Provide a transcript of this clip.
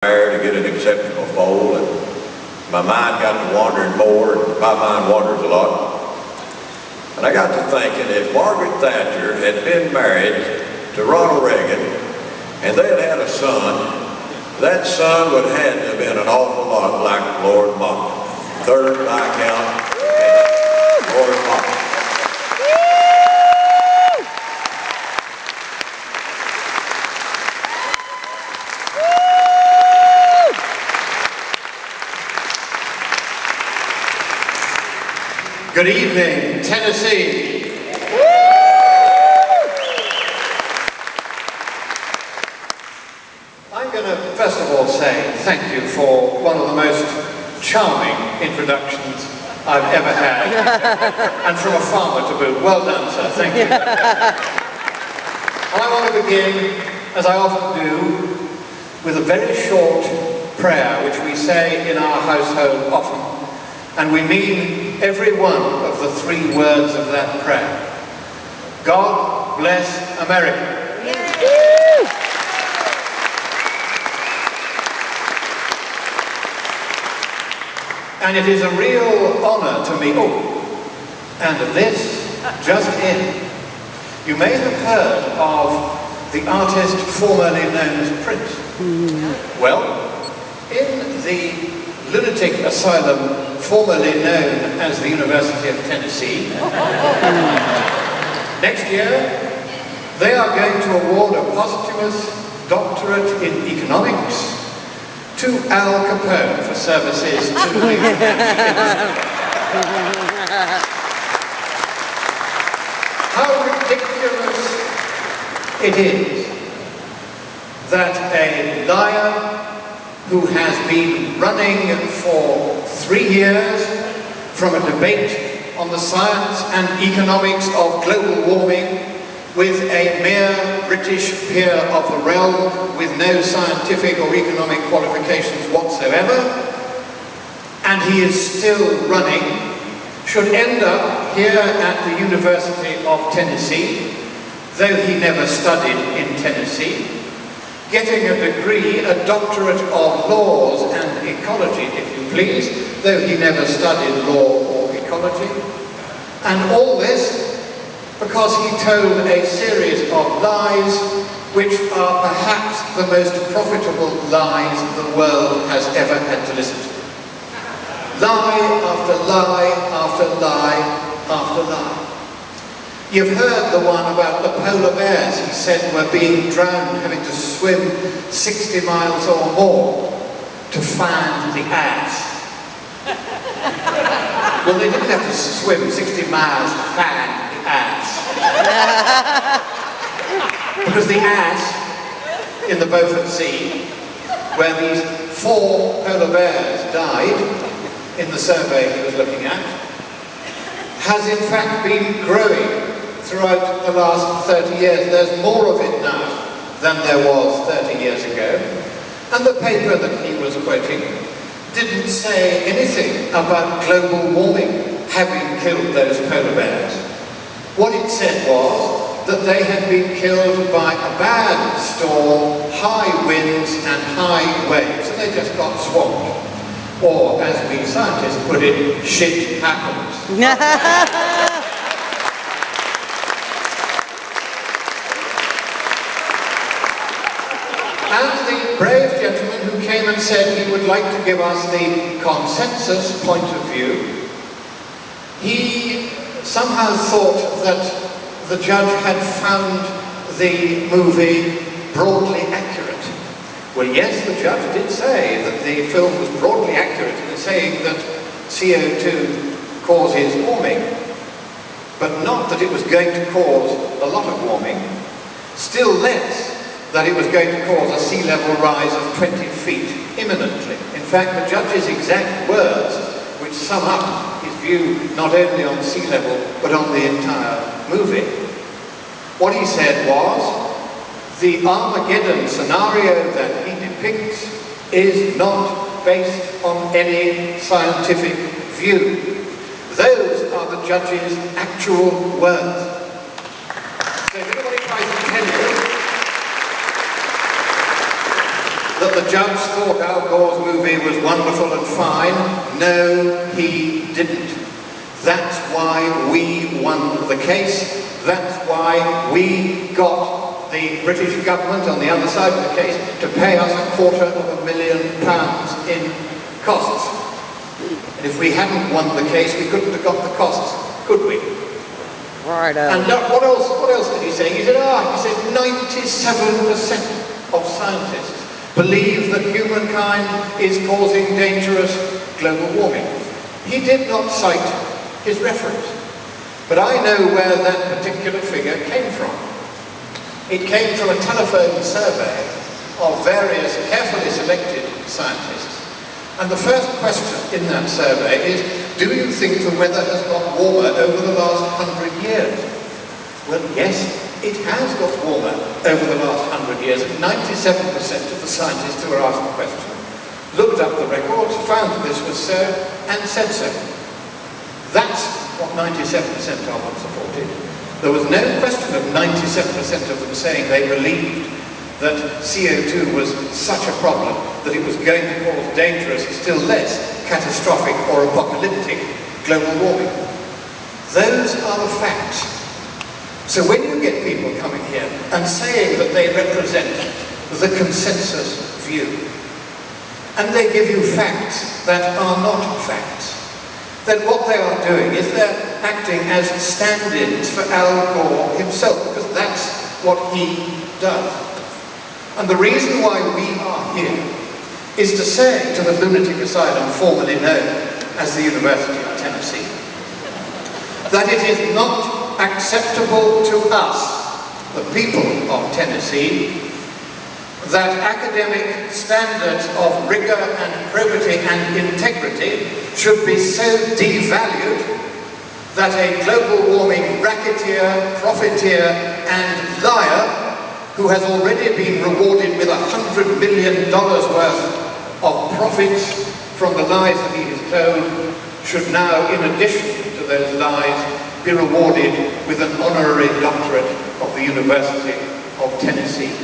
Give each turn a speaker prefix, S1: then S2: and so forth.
S1: there to get an exceptional foal, and my mind got to wandering more, and my mind wanders a lot. And I got to thinking, if Margaret Thatcher had been married to Ronald Reagan, and they had had a son, that son would have had to have been an awful lot like Lord Monckton, 3rd Viscount Lord Monckton.
S2: Good evening, Tennessee. I'm going to first of all say thank you for one of the most charming introductions I've ever had, and from a farmer to boot. Well done, sir. Thank you. And I want to begin, as I often do, with a very short prayer which we say in our household often, and we mean every one of the 3 words of that prayer. God bless America. And it is a real honor to me. Oh, and this, just in, you may have heard of the artist formerly known as Prince. Well, in the lunatic asylum formerly known as the University of Tennessee, next year they are going to award a posthumous doctorate in economics to Al Capone for services to the How ridiculous it is that a liar who has been running for 3 years from a debate on the science and economics of global warming with a mere British peer of the realm with no scientific or economic qualifications whatsoever, and he is still running, should end up here at the University of Tennessee, though he never studied in Tennessee, getting a degree, a doctorate of laws and ecology, if you please, though he never studied law or ecology. And all this because he told a series of lies which are perhaps the most profitable lies the world has ever had to listen to. Lie after lie after lie after lie. You've heard the one about the polar bears he said were being drowned, having to swim 60 miles or more to find the ass. Well, they didn't have to swim 60 miles to find the ass. Because the ass in the Beaufort Sea, where these 4 polar bears died in the survey he was looking at, has in fact been growing throughout the last 30 years. There's more of it now than there was 30 years ago. And the paper that he was quoting didn't say anything about global warming having killed those polar bears. What it said was that they had been killed by a bad storm, high winds and high waves, and they just got swamped. Or, as we scientists put it, shit happens. And the brave gentleman who came and said he would like to give us the consensus point of view, he somehow thought that the judge had found the movie broadly accurate. Well, yes, the judge did say that the film was broadly accurate in saying that CO2 causes warming, but not that it was going to cause a lot of warming, still less that it was going to cause a sea level rise of 20 feet imminently. In fact, the judge's exact words, which sum up his view not only on sea level, but on the entire movie. What he said was, the Armageddon scenario that he depicts is not based on any scientific view. Those are the judge's actual words. So if anybody tries to tell you that the judge thought Al Gore's movie was wonderful and fine. No, he didn't. That's why we won the case. That's why we got the British government on the other side of the case to pay us £250,000 in costs. And if we hadn't won the case, we couldn't have got the costs, could we?
S3: Right.
S2: And what else did he say? He said 97% of scientists believe that humankind is causing dangerous global warming. He did not cite his reference. But I know where that particular figure came from. It came from a telephone survey of various carefully selected scientists. And the first question in that survey is, do you think the weather has got warmer over the last 100 years? Well, yes, it has got warmer over the last 100 years. 97% of the scientists who were asked the question looked up the records, found that this was so, and said so. That's what 97% of them supported. There was no question of 97% of them saying they believed that CO2 was such a problem that it was going to cause dangerous, still less catastrophic or apocalyptic global warming. Those are the facts. So when you get people coming here and saying that they represent the consensus view, and they give you facts that are not facts, then what they are doing is they're acting as stand-ins for Al Gore himself, because that's what he does. And the reason why we are here is to say to the lunatic asylum formerly known as the University of Tennessee that it is not acceptable to us, the people of Tennessee, that academic standards of rigor and probity and integrity should be so devalued that a global warming racketeer, profiteer and liar who has already been rewarded with $100 million worth of profits from the lies that he has told, should now, in addition to those lies, be rewarded with an honorary doctorate of the University of Tennessee.